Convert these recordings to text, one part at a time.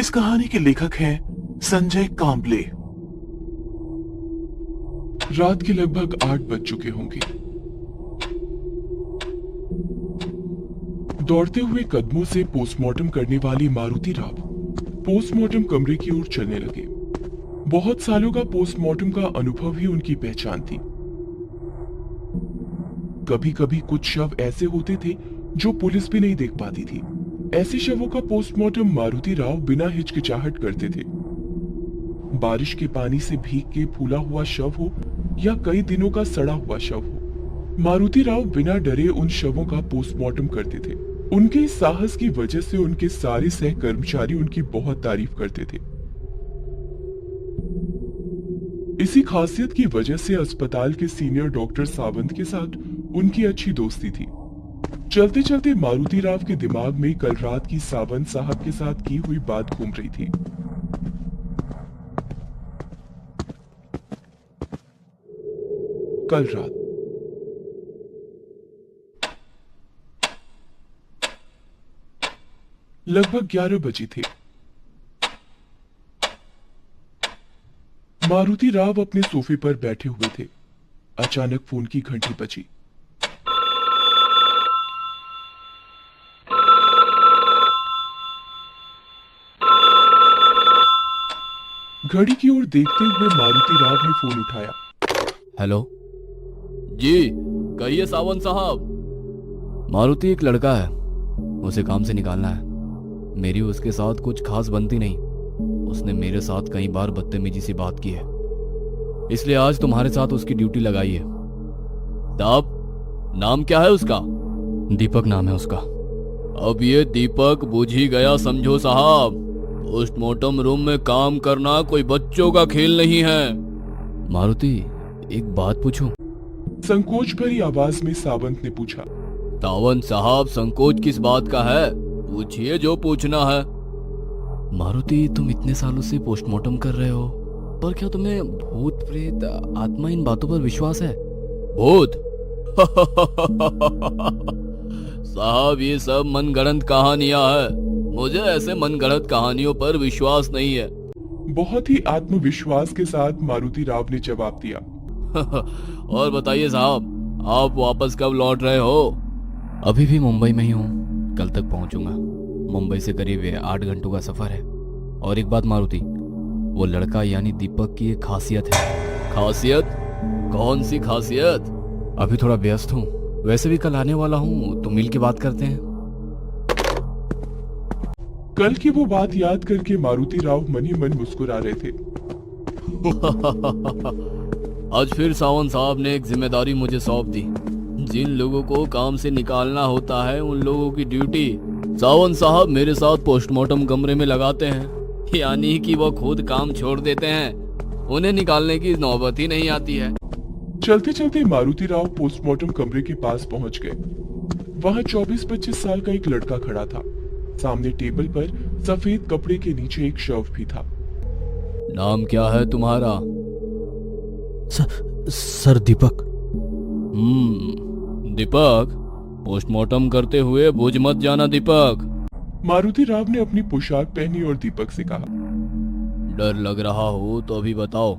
इस कहानी के लेखक हैं संजय कांबले। रात के लगभग 8 बज चुके होंगे। दौड़ते हुए कदमों से पोस्टमार्टम करने वाली मारुति राव पोस्टमार्टम कमरे की ओर चलने लगे। बहुत सालों का पोस्टमार्टम का अनुभव ही उनकी पहचान थी। कभी कभी कुछ शव ऐसे होते थे जो पुलिस भी नहीं देख पाती थी। ऐसे शवों का पोस्टमार्टम मारुति राव बिना हिचकिचाहट करते थे। बारिश के पानी से भीग के फूला हुआ शव हो या कई दिनों का सड़ा हुआ शव हो, मारुति राव बिना डरे उन शवों का पोस्टमार्टम करते थे। उनके इस साहस की वजह से उनके सारे सहकर्मचारी उनकी बहुत तारीफ करते थे। इसी खासियत की वजह से अस्पताल के सीनियर डॉक्टर सावंत के साथ उनकी अच्छी दोस्ती थी। चलते चलते मारुति राव के दिमाग में कल रात की सावंत साहब के साथ की हुई बात घूम रही थी। कल रात लगभग 11 बजे थे। मारुति राव अपने सोफे पर बैठे हुए थे। अचानक फोन की घंटी बजी। घड़ी की ओर देखते हुए मारुति राव ने फोन उठाया। हेलो जी कहिए सावंत साहब। मारुति, एक लड़का है, उसे काम से निकालना है। मेरी उसके साथ कुछ खास बनती नहीं। उसने मेरे साथ कई बार बदतमीजी से बात की है, इसलिए आज तुम्हारे साथ उसकी ड्यूटी लगाई है। साहब, नाम क्या है उसका? दीपक नाम है उसका। अब ये दीपक बुझ ही गया समझो साहब। पोस्टमार्टम रूम में काम करना कोई बच्चों का खेल नहीं है। मारुति, एक बात पूछूं? संकोच भरी आवाज में सावंत ने पूछा। सावंत साहब, संकोच किस बात का है? पूछिए जो पूछना है। मारुति, तुम इतने सालों से पोस्टमार्टम कर रहे हो, पर क्या तुम्हें भूत प्रेत आत्मा इन बातों पर विश्वास है? भूत? साहब, ये सब मनगढ़ंत कहानियां है। मुझे ऐसे मनगढ़ंत कहानियों पर विश्वास नहीं है। बहुत ही आत्मविश्वास के साथ मारुति राव ने जवाब दिया। और बताइए साहब, आप वापस कब लौट रहे हो? अभी भी मुंबई में ही हूँ, कल तक पहुंचूंगा। मुंबई से करीब 8 घंटों का सफर है। और एक बात मारुति, वो लड़का यानी दीपक की एक खासियत है। खासियत? कौन सी खासियत? अभी थोड़ा व्यस्त हूँ, वैसे भी कल आने वाला हूँ, तो मिल के बात करते हैं। कल की वो बात याद करके मारुति राव मन ही मन मुस्कुरा रहे थे। आज फिर सावंत साहब ने एक जिम्मेदारी मुझे सौंप दी। जिन लोगों को काम से निकालना होता है, उन लोगों की ड्यूटी सावंत साहब मेरे साथ पोस्टमार्टम कमरे में लगाते हैं। यानी कि वो खुद काम छोड़ देते हैं, उन्हें निकालने की नौबत ही नहीं आती है। चलते चलते मारुति राव पोस्टमार्टम कमरे के पास पहुंच गए। वहां 24-25 साल का एक लड़का खड़ा था। सामने टेबल पर सफेद कपड़े के नीचे एक शव भी था। नाम क्या है तुम्हारा? सर दीपक। दीपक, पोस्टमार्टम करते हुए बुझ मत जाना दीपक। मारुति राव ने अपनी पोशाक पहनी और दीपक से कहा। डर लग रहा हो तो अभी बताओ,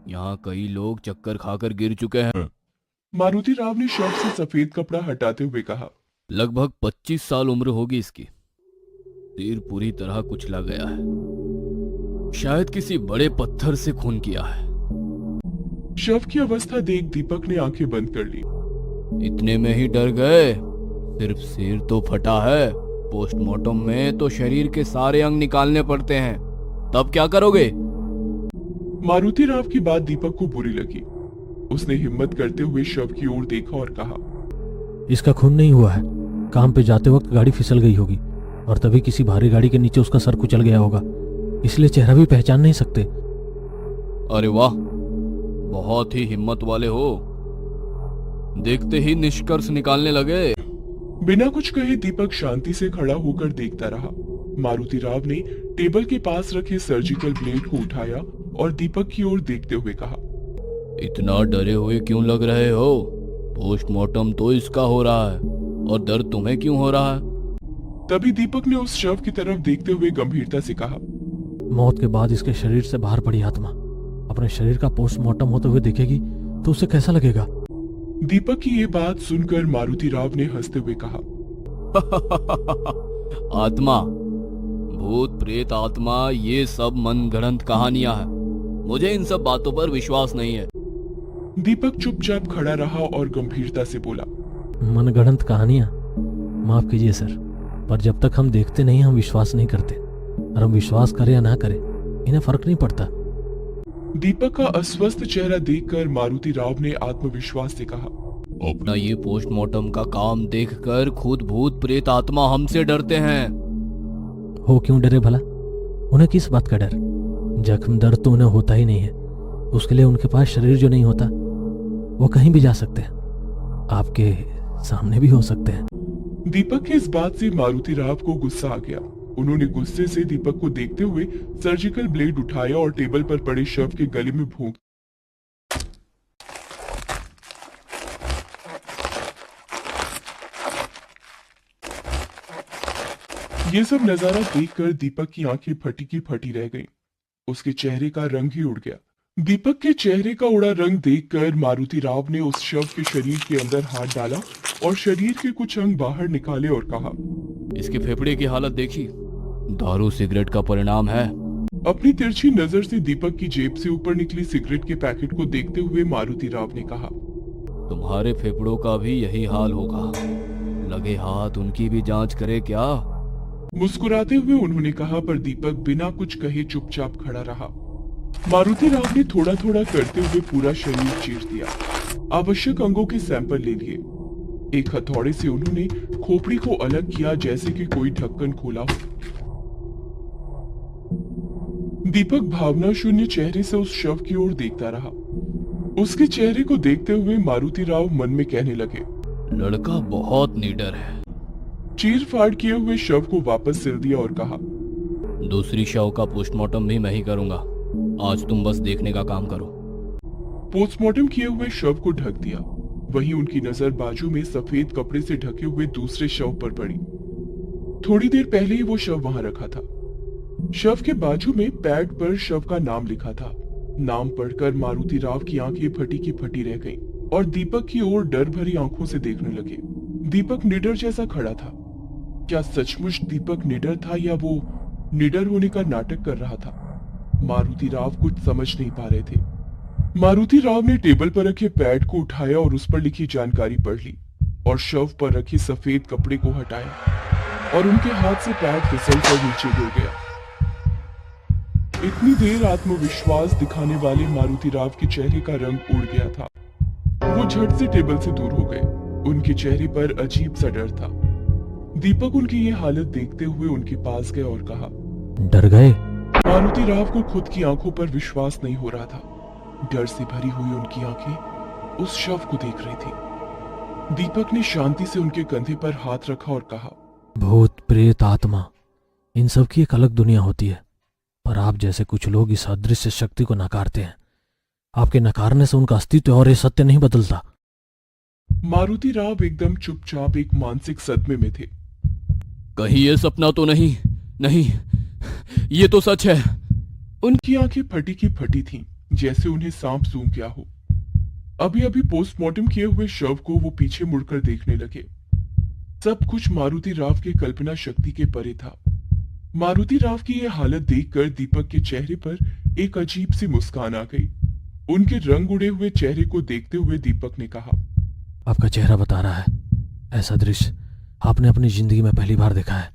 यहाँ कई लोग चक्कर खाकर गिर चुके हैं। मारुति राव ने शव से सफेद कपड़ा हटाते हुए कहा। लगभग 25 साल उम्र होगी इसकी। सिर पूरी तरह कुचला गया है, शायद किसी बड़े पत्थर से खून किया है। शव की अवस्था देख दीपक ने आंखें बंद कर ली। इतने में ही डर गए? सिर्फ सिर तो फटा है। पोस्टमार्टम में तो शरीर के सारे अंग निकालने पड़ते हैं, तब क्या करोगे? मारुति राव की बात दीपक को बुरी लगी। उसने हिम्मत करते हुए शव की ओर देखा और कहा। इसका खून नहीं हुआ है। काम पे जाते वक्त गाड़ी फिसल गई होगी और तभी किसी भारी गाड़ी के नीचे उसका सर कुचल गया होगा, इसलिए चेहरा भी पहचान नहीं सकते। अरे वाह, बहुत ही हिम्मत वाले हो। देखते ही निष्कर्ष निकालने लगे। बिना कुछ कहे दीपक शांति से खड़ा होकर देखता रहा। मारुति राव ने टेबल के पास रखे सर्जिकल ब्लेड को उठाया और दीपक की ओर देखते हुए कहा। इतना डरे हुए क्यों लग रहे हो? पोस्टमार्टम तो इसका हो रहा है और दर्द तुम्हें क्यों हो रहा है? तभी दीपक ने उस शव की तरफ देखते हुए गंभीरता से कहा, मौत के बाद इसके शरीर से बाहर पड़ी आत्मा अपने शरीर का पोस्टमार्टम होते हुए देखेगी तो उसे कैसा लगेगा? दीपक की ये बात सुनकर मारुति राव ने हंसते हुए कहा, आत्मा, भूत प्रेत आत्मा, ये सब मनगढ़ंत कहानियां हैं। मुझे इन सब बातों पर विश्वास नहीं है। दीपक चुपचाप खड़ा रहा और गंभीरता से बोला, मनगढ़ंत कहानियां? माफ कीजिए सर, पर जब तक हम देखते नहीं हम विश्वास नहीं करते, और हम विश्वास करें या ना करें इन्हें फर्क नहीं पड़ता। दीपक का अस्वस्थ चेहरा देखकर मारुति राव ने आत्मविश्वास से कहा, अपना ये पोस्टमार्टम का काम देखकर खुद भूत प्रेत आत्मा हमसे डरते हैं। हो क्यों डरे भला? उन्हें किस बात का डर? जख्म दर्द तो उन्हें होता ही नहीं है। उसके लिए उनके पास शरीर जो नहीं होता वो कहीं भी जा सकते हैं, आपके सामने भी हो सकते हैं। दीपक की इस बात से मारुति राव को गुस्सा आ गया। उन्होंने गुस्से से दीपक को देखते हुए सर्जिकल ब्लेड उठाया और टेबल पर पड़े शव के गले में भोंक। ये सब नजारा देखकर दीपक की आंखें फटी की फटी रह गईं। उसके चेहरे का रंग ही उड़ गया। दीपक के चेहरे का उड़ा रंग देखकर मारुति राव ने उस शव के शरीर के अंदर हाथ डाला और शरीर के कुछ अंग बाहर निकाले और कहा, इसके फेफड़े की हालत देखी, दारू सिगरेट का परिणाम है। अपनी तिरछी नजर से दीपक की जेब से ऊपर निकली सिगरेट के पैकेट को देखते हुए मारुति राव ने कहा, तुम्हारे फेफड़ों का भी यही हाल होगा। लगे हाथ उनकी भी जांच करे क्या? मुस्कुराते हुए उन्होंने कहा, पर दीपक बिना कुछ कहे चुपचाप खड़ा रहा। मारुति राव ने थोड़ा थोड़ा करते हुए पूरा शरीर चीर दिया। आवश्यक अंगों के सैंपल ले लिए। एक हथौड़े से उन्होंने खोपड़ी को अलग किया जैसे कि कोई ढक्कन खोला हो। दीपक भावना शून्य चेहरे से उस शव की ओर देखता रहा। उसके चेहरे को देखते हुए मारुति राव मन में कहने लगे, लड़का बहुत निडर है। चीर फाड़ किए हुए शव को वापस सिल दिया और कहा, दूसरी शव का पोस्टमार्टम भी मैं ही करूंगा। आज तुम बस देखने का काम करो। पोस्टमार्टम किए हुए शव को ढक दिया। वहीं उनकी नजर बाजू में सफेद कपड़े से ढके हुए दूसरे शव पर पड़ी। थोड़ी देर पहले ही वो शव वहां रखा था। शव के बाजू में पैड पर शव का नाम लिखा था। नाम पढ़कर मारुति राव की आंखें फटी की फटी रह गईं और दीपक की ओर डर भरी आंखों से देखने लगे। दीपक निडर जैसा खड़ा था। क्या सचमुच दीपक निडर था या वो निडर होने का नाटक कर रहा था? मारुति राव कुछ समझ नहीं पा रहे थे। मारुति राव ने टेबल पर रखे पैड को उठाया और उस पर लिखी जानकारी पढ़ ली और शव पर रखे सफेद कपड़े को हटाया और उनके हाथ से पैड फिसल कर नीचे गिर गया। इतनी देर आत्मविश्वास दिखाने वाले मारुति राव के चेहरे का रंग उड़ गया था। वो झट से टेबल से दूर हो गए। उनके चेहरे पर अजीब सा डर था। दीपक उनकी ये हालत देखते हुए उनके पास गए और कहा, डर गए? मारुति राव को खुद की आंखों पर विश्वास नहीं हो रहा था। डर से भरी हुई उनकी आंखें उस शव को देख रही थी। दीपक ने शांति से उनके कंधे पर हाथ रखा और कहा, भूत प्रेत आत्मा इन सब की एक अलग दुनिया होती है, पर आप जैसे कुछ लोग इस अदृश्य शक्ति को नकारते हैं। आपके नकारने से उनका अस्तित्व और ये सत्य नहीं बदलता। मारुति राव एकदम चुपचाप एक मानसिक सदमे में थे। कहीं ये सपना तो नहीं? नहीं, ये तो सच है। उनकी आंखें फटी की फटी थीं, जैसे उन्हें सांप सूंघ गया हो। अभी अभी पोस्टमार्टम किए हुए शव को वो पीछे मुड़कर देखने लगे। सब कुछ मारुति राव की कल्पना शक्ति के परे था। मारुति राव की यह हालत देखकर दीपक के चेहरे पर एक अजीब सी मुस्कान आ गई। उनके रंग उड़े हुए चेहरे को देखते हुए दीपक ने कहा, आपका चेहरा बता रहा है, ऐसा दृश्य आपने अपनी जिंदगी में पहली बार देखा है।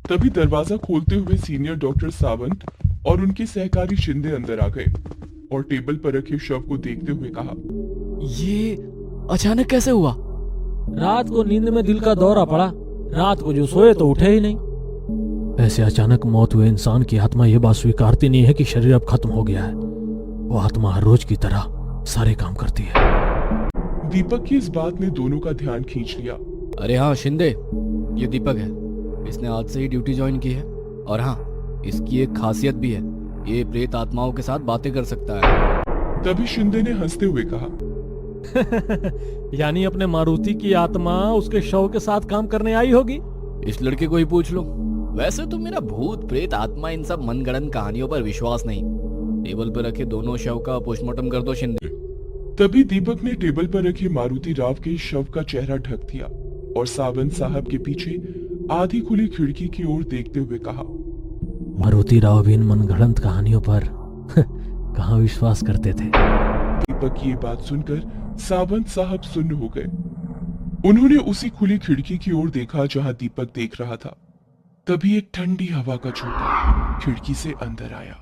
तभी दरवाजा खोलते हुए सीनियर डॉक्टर सावंत और उनके सहकारी शिंदे अंदर आ गए और टेबल पर रखे शव को देखते हुए कहा, ये अचानक कैसे हुआ? रात को नींद में दिल का दौरा पड़ा। रात को जो सोए तो उठे ही नहीं। ऐसे अचानक मौत हुए इंसान की आत्मा यह बात स्वीकारती नहीं है कि शरीर अब खत्म हो गया है। वो आत्मा हर रोज की तरह सारे काम करती है। दीपक की इस बात ने दोनों का ध्यान खींच लिया। अरे हाँ शिंदे, ये दीपक है। इसने आज से ही ड्यूटी ज्वाइन की है। और हाँ, इसकी एक खासियत भी है, ये प्रेत आत्माओं के साथ बातें कर सकता है। तभी शिंदे ने हंसते हुए कहा, यानी अपने मारुति की आत्मा उसके शव के साथ काम करने आई होगी। इस लड़के को ही पूछ लो। वैसे तो मेरा भूत प्रेत आत्मा इन सब मनगढ़ंत कहानियों पर विश्वास नहीं। टेबल पर रखे दोनों शव का पोस्टमार्टम कर दो शिंदे। तभी दीपक ने टेबल पर रखे मारुति राव के शव का चेहरा ढक दिया और सावंत साहब के पीछे आधी खुली खिड़की की ओर देखते हुए कहा, मारुति राव भी इन मनगढ़ंत कहानियों पर कहाँ विश्वास करते थे। दीपक की ये बात सुनकर सावंत साहब सुन्न हो गए। उन्होंने उसी खुली खिड़की की ओर देखा जहां दीपक देख रहा था। तभी एक ठंडी हवा का झोंका खिड़की से अंदर आया।